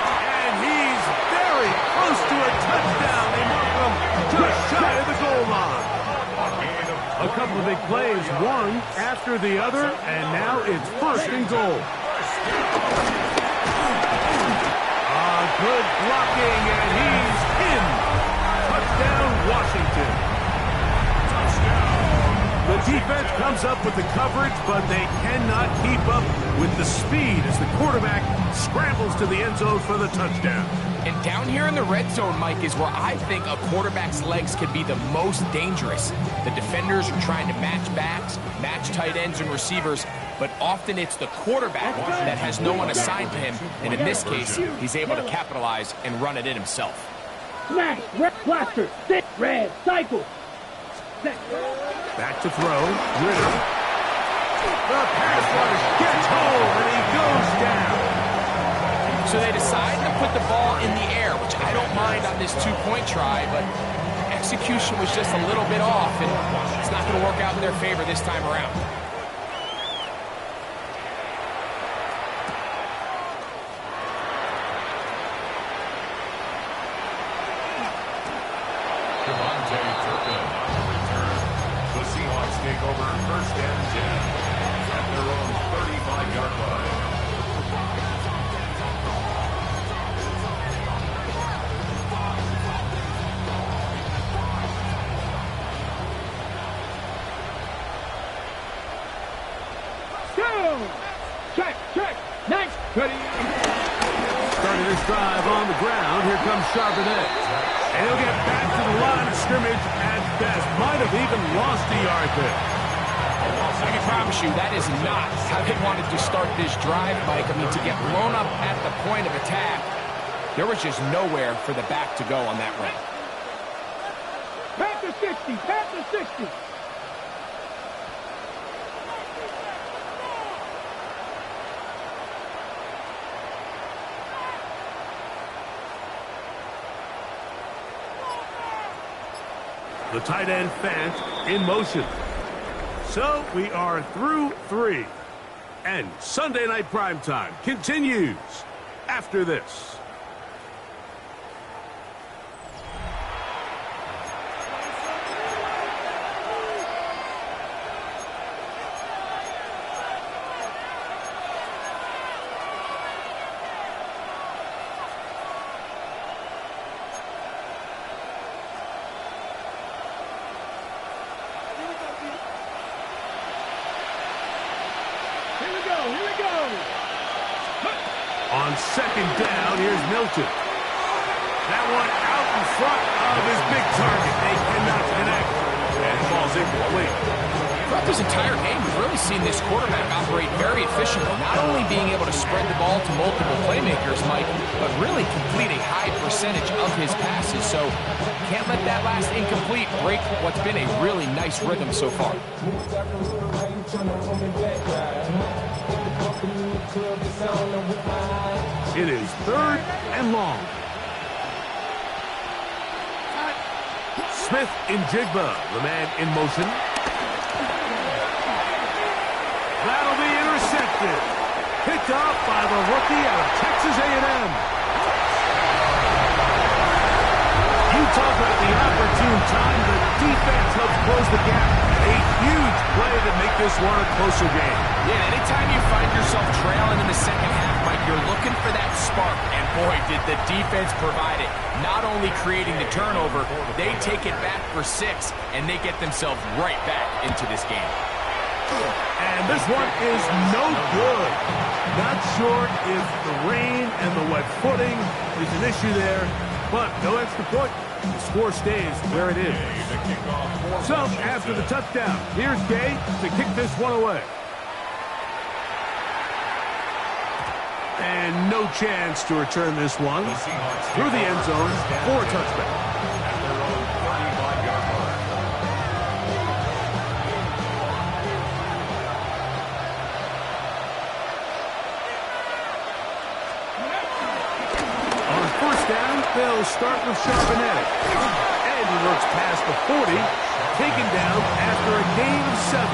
And he's very close to a touchdown. They mark him just shy of the goal line. A couple of big plays, one after the other, and now it's 1st and goal. Good blocking, and he's in. Touchdown, Washington. The defense comes up with the coverage, but they cannot keep up with the speed as the quarterback scrambles to the end zone for the touchdown. And down here in the red zone, Mike, is where I think a quarterback's legs can be the most dangerous. The defenders are trying to match backs, match tight ends and receivers, but often it's the quarterback that has no one assigned to him, and in this case, he's able to capitalize and run it in himself. Smash, red, blaster, sit, red, cycle. Back to throw, Ritter. The pass rush gets home, and he goes down. So they decide to put the ball in the air, which I don't mind on this two-point try, but execution was just a little bit off, and it's not going to work out in their favor this time around. Take over 1st and 10 at their own 35-yard line. Check, next. Ready. Starting this drive on the ground. Here comes Charbonnet. And he'll get back to the line of scrimmage at best. Might have even lost a yard there. I can promise you that is not how they wanted to start this drive, Mike. I mean, to get blown up at the point of attack, there was just nowhere for the back to go on that run. Panther 60, Panther 60. The tight end Fant in motion. So we are through 3. And Sunday Night Primetime continues after this. Here we go. On second down, here's Milton. that one out in front of his big target. They cannot connect. And the ball's incomplete. Throughout this entire game, we've really seen this quarterback operate very efficiently, not only being able to spread the ball to multiple playmakers, Mike, but really complete a high percentage of his passes. So can't let that last incomplete break what's been a really nice rhythm so far. It is 3rd and long. Smith in Jigba, the man in motion. That'll be intercepted. Picked up by the rookie out of Texas A&M. You talk about the opportune time. The defense helps close the gap. A huge play to make this one a closer game. Yeah, anytime you find yourself trailing in the second half, Mike, you're looking for that spark. And boy, did the defense provide it. Not only creating the turnover, they take it back for 6, and they get themselves right back into this game. And this one is no good. Not sure if the rain and the wet footing is an issue there, but no extra point. The score stays where it is. So, after the touchdown, here's Gay to kick this one away. And no chance to return this one through the end zone for a touchback. They'll start with Charbonnet. And he looks past the 40, taken down after a gain of 7.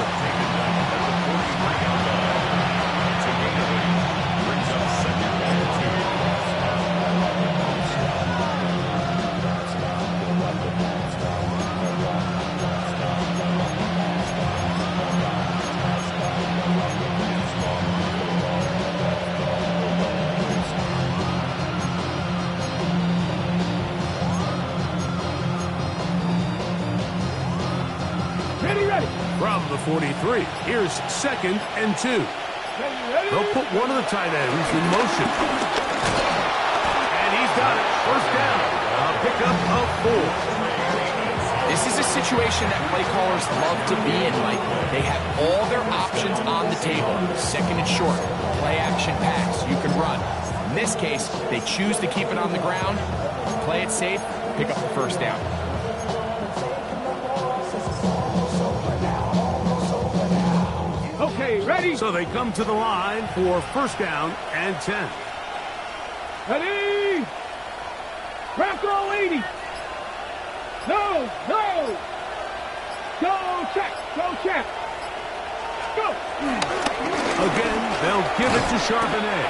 Brings up 2nd and Ready. From the 43, here's 2nd and 2. They'll put one of the tight ends in motion. And he's got it. 1st down. A pickup of 4. This is a situation that play callers love to be in, Mike. They have all their options on the table. 2nd and short, play action pass, you can run. In this case, they choose to keep it on the ground, play it safe, pick up the 1st down. Okay, ready? So they come to the line for 1st down and 10. Ready? Wrap roll 80. No. Go check. Go. Again, they'll give it to Charbonnet.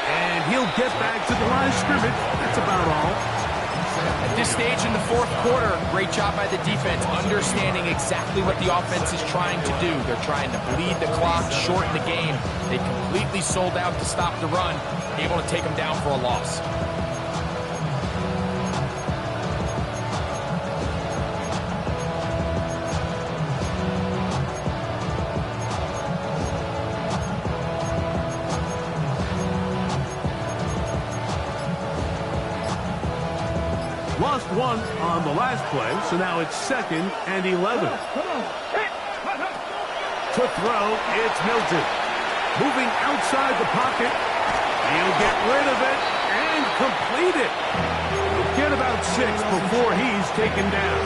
And he'll get back to the line of scrimmage. That's about all. At this stage in the 4th quarter, great job by the defense, understanding exactly what the offense is trying to do. They're trying to bleed the clock, shorten the game. They completely sold out to stop the run, able to take them down for a loss. Lost one on the last play, so now it's 2nd and 11. Come on. To throw, it's Milton. Moving outside the pocket. He'll get rid of it and complete it. He'll get about 6 before he's taken down.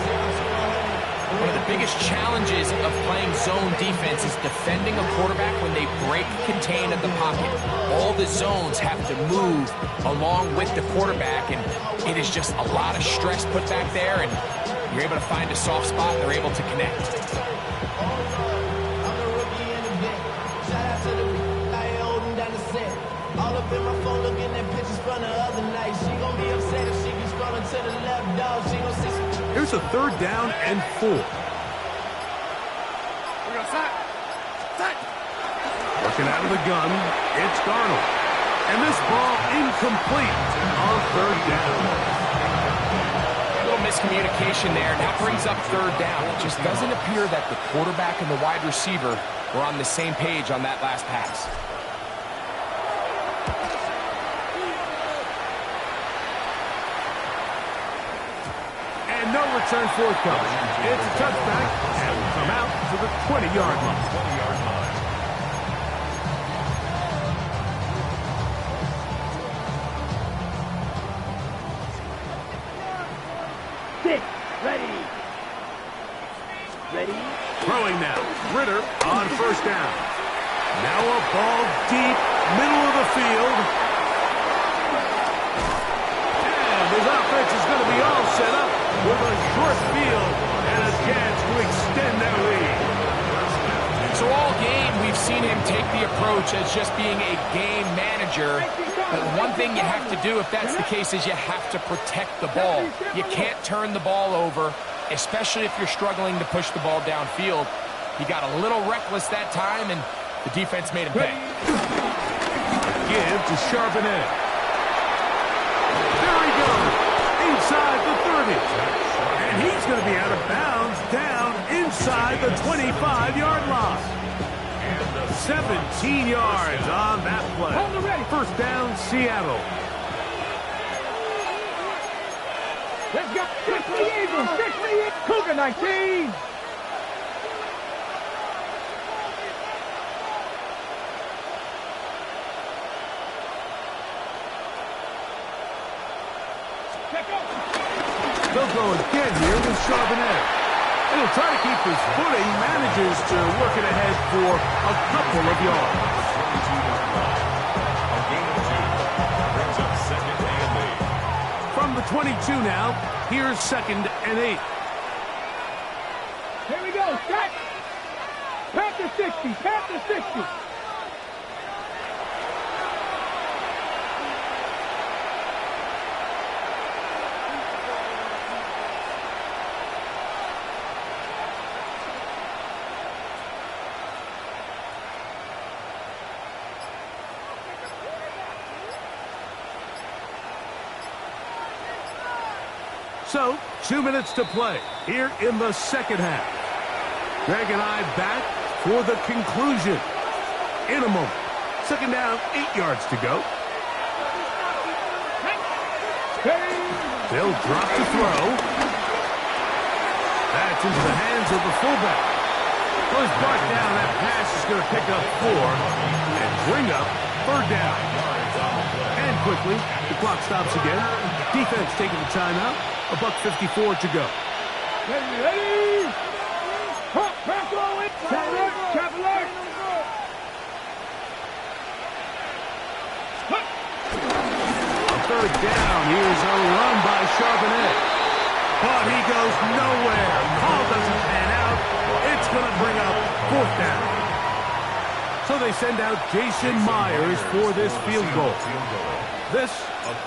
One of the biggest challenges of playing zone defense is defending a quarterback when they break contain of the pocket. All the zones have to move along with the quarterback, and it is just a lot of stress put back there, and you're able to find a soft spot, and they're able to connect. All up in my phone looking at pictures from the other night. She gon' be upset if she keeps scrolling to the left, dog. She gon' see some... Here's a 3rd down and 4. Working out of the gun, it's Darnold. And this ball incomplete on 3rd down. A little miscommunication there, and that brings up 3rd down. It just doesn't appear that the quarterback and the wide receiver were on the same page on that last pass. And no return forthcoming. It's a touchback, and will come out to the 20-yard line. 20-yard line. Six. Ready. Ready. Throwing now. Ritter on first down. Now a ball deep, middle of the field. And his offense is going to be all set up with a short field and a chance to extend their lead. So all game, we've seen him take the approach as just being a game manager. But one thing you have to do, if that's the case, is you have to protect the ball. You can't turn the ball over, especially if you're struggling to push the ball downfield. He got a little reckless that time, and the defense made him pay. Give to Charbonnet. There he goes, inside the 30. And he's going to be out of bounds down inside the 25-yard line. 17 yards on that play. First down, Seattle. Let's go. 60 Eagles. 60 Cougar 19. They'll go again here with Charbonnet. And he'll try to keep his footing, manages to work it ahead for a couple of yards. 22-yard line. A gain of 2. Brings up second and 8. From the 22 now, here's second and 8. Here we go. Start. Panther 60. Panther 60. So, 2 minutes to play here in the second half. Greg and I back for the conclusion in a moment. Second down, 8 yards to go. They'll drop to throw. That's into the hands of the fullback. Goes back down. That pass is going to pick up 4 and bring up third down. And quickly, the clock stops again. Defense taking the timeout. $1:54 to go. Ready. Press forward. Trap alert. On third down, here's a run by Charbonnet. But he goes nowhere. Ball doesn't pan out. It's going to bring up fourth down. So they send out Jason Myers for this field goal. This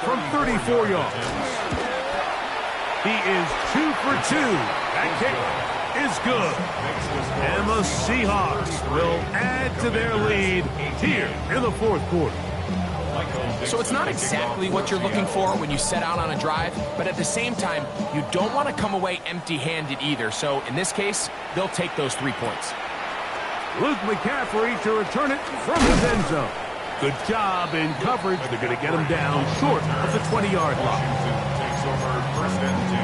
from 34 yards. He is 2 for 2. That kick is good. And the Seahawks will add to their lead here in the fourth quarter. So it's not exactly what you're looking for when you set out on a drive, but at the same time, you don't want to come away empty-handed either. So in this case, they'll take those 3 points. Luke McCaffrey to return it from his end zone. Good job in coverage. They're going to get him down short of the 20-yard line. Washington takes over first and 10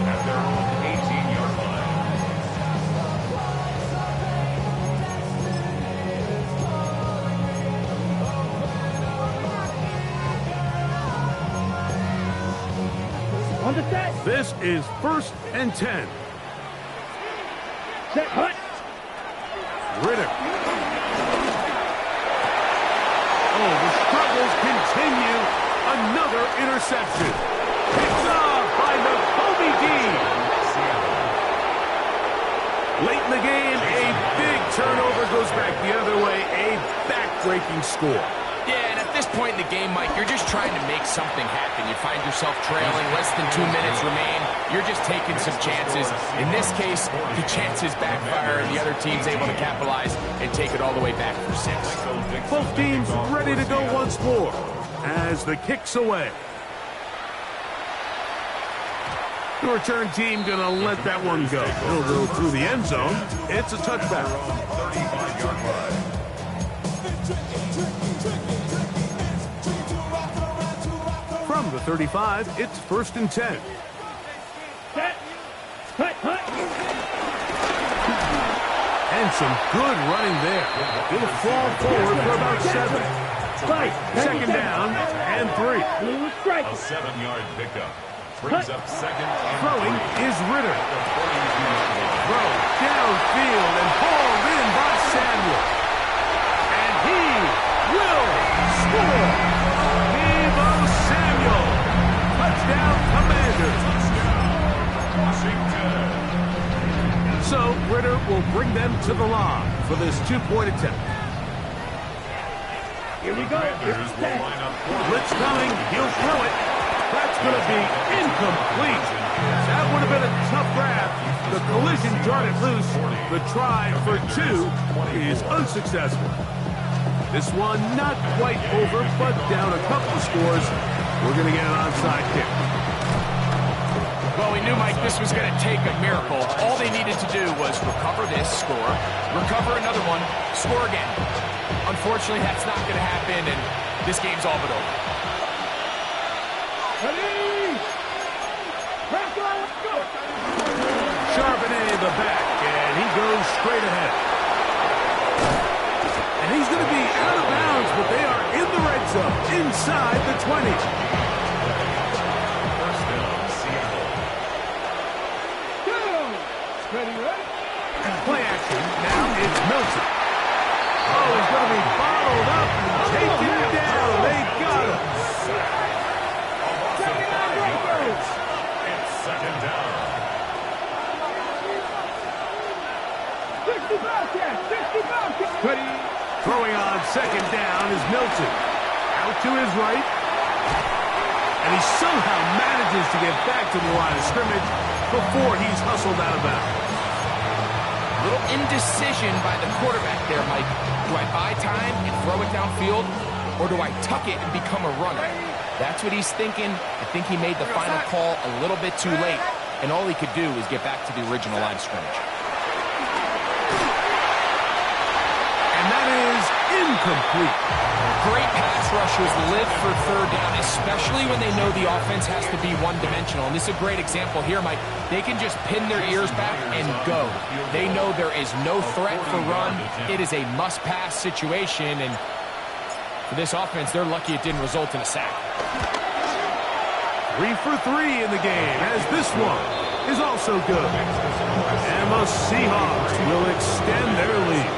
at their own 18-yard line. On the set. This is first and 10. Set. Hut. Ritter. Oh, the struggles continue. Another interception. Picked off by the Kobe Dean. Late in the game, a big turnover goes back the other way. A back-breaking score. Yeah, and at this point in the game, Mike, you're just trying to make something happen. You find yourself trailing, less than 2 minutes remain. You're just taking some chances. In this case, the chances backfire, and the other team's able to capitalize and take it all the way back for 6. Both teams ready to go once more as the kick's away. The return team going to let that one go. It'll go through the end zone. It's a touchback. 35-yard line. From the 35, it's first and 10. Set. And some good running there. He'll fall forward for about 7. Second down and 3. A 7-yard pickup. Brings up second and Throwing 3. is Ritter. Throw Downfield and hauled in by Samuel. And he will score. Deebo Samuel. Touchdown, Commanders. Washington. So Ritter will bring them to the line for this 2-point attempt. Here we go. Commanders will line up Blitz coming. He'll throw it. That's going to be incomplete. That would have been a tough grab. The collision darted loose. The try for 2 is unsuccessful. This one not quite over, but down a couple of scores. We're going to get an onside kick. Well, we knew, Mike, this was going to take a miracle. All they needed to do was recover this, score, recover another one, score again. Unfortunately, that's not going to happen, and this game's all but over. Ready? Let's go. Charbonnet the back, and he goes straight ahead. And he's going to be out of bounds, but they are in the red zone, inside the 20. First down, Seattle. Ready? Play action. Now it's Milton. Oh, he's going to be bottled up and taken down. They got him. It's second down. 60 Bobcats. Ready? Throwing on second down is Milton. Out to his right. And he somehow manages to get back to the line of scrimmage before he's hustled out of bounds. Little indecision by the quarterback there, Mike. Do I buy time and throw it downfield, or do I tuck it and become a runner? That's what he's thinking. I think he made the final call a little bit too late, and all he could do was get back to the original line of scrimmage. And that is incomplete. Great pass rushers live for third down, especially when they know the offense has to be one-dimensional. And this is a great example here, Mike. They can just pin their ears back and go. They know there is no threat for run. It is a must-pass situation, and for this offense, they're lucky it didn't result in a sack. 3 for 3 in the game, as this one is also good. And the Seahawks will extend their lead.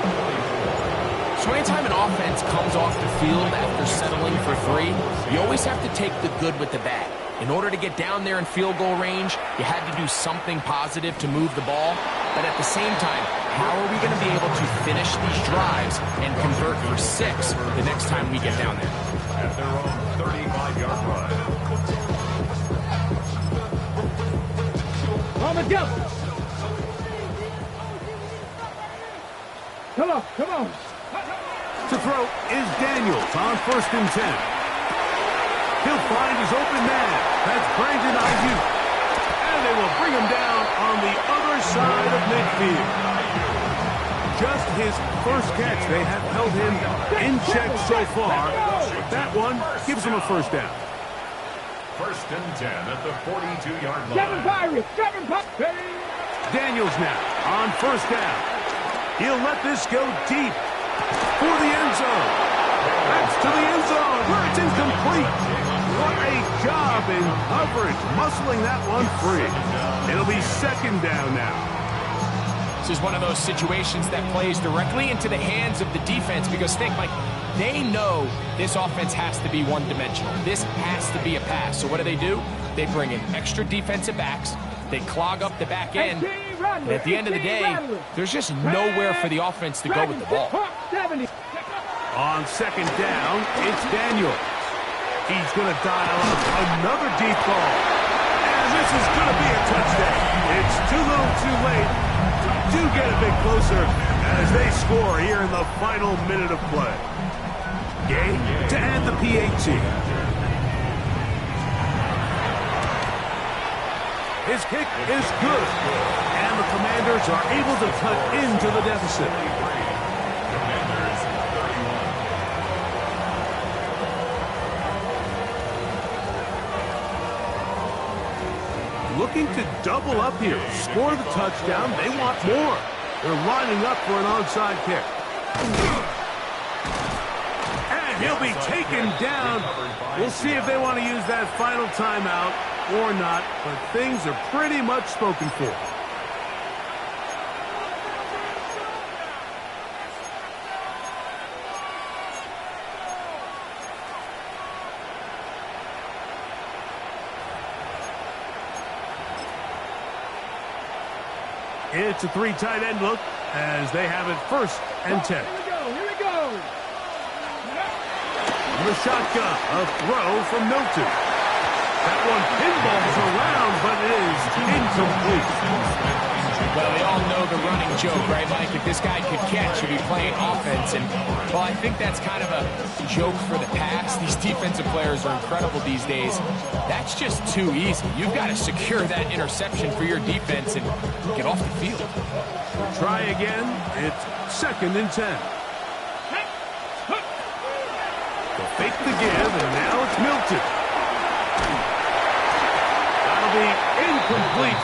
So anytime an offense comes off the field after settling for 3, you always have to take the good with the bad. In order to get down there in field goal range, you had to do something positive to move the ball. But at the same time, how are we going to be able to finish these drives and convert for 6 the next time we get down there? At their own 35-yard line. On the jump. Come on. To throw is Daniels on 1st and 10. He'll find his open man. That's Brandon Ayuk. And they will bring him down on the other side of midfield. Just his first catch. They have held him in check so far. But that one gives him a first down. 1st and 10 at the 42-yard line. Seven Pirates. Ready? Daniels now on 1st down. He'll let this go deep for the end zone. That's to the end zone where it's incomplete. What a job in coverage, muscling that one free. It'll be 2nd down now. This is one of those situations that plays directly into the hands of the defense because think, Mike, they know this offense has to be one-dimensional. This has to be a pass. So what do? They bring in extra defensive backs. They clog up the back end. And at the end of the day, there's just nowhere for the offense to go with the ball. On 2nd down, it's Daniel. He's going to dial up another deep ball. And this is going to be a touchdown. It's too little too late. Do get a bit closer as they score here in the final minute of play. Game to end the PAT. His kick is good. And the Commanders are able to cut into the deficit. Commanders 31. Looking to double up here. Score the touchdown. They want more. They're lining up for an onside kick. And he'll be taken down. We'll see if they want to use that final timeout or not, but things are pretty much spoken for. It's a three tight end look as they have it 1st and 10. Here we go. The shotgun, a throw from Milton. That one pinballs around, but it is incomplete. Well, we all know the running joke, right, Mike? If this guy could catch, he'd be playing offense. And, well, I think that's kind of a joke for the past. These defensive players are incredible these days. That's just too easy. You've got to secure that interception for your defense and get off the field. Try again. It's 2nd and 10. They'll fake the give, and now it's Milton. That'll be incomplete.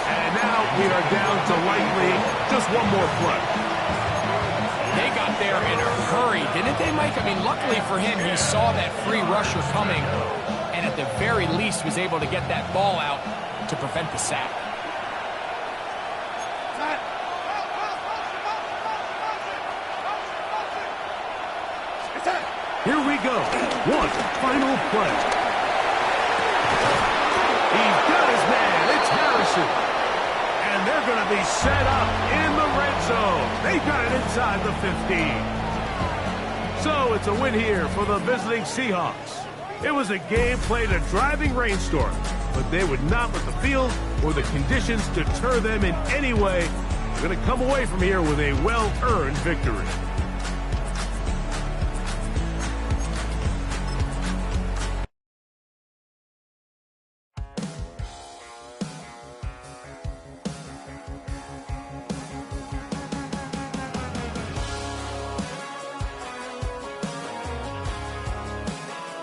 And now we are down to likely just one more play. They got there in a hurry, didn't they, Mike? I mean, luckily for him, he saw that free rusher coming and at the very least was able to get that ball out to prevent the sack. Here we go. One final play. He's got his man. It's Harrison. And they're going to be set up in the red zone. They got it inside the 15. So it's a win here for the visiting Seahawks. It was a game played in a driving rainstorm, but they would not let the field or the conditions deter them in any way. They're going to come away from here with a well-earned victory.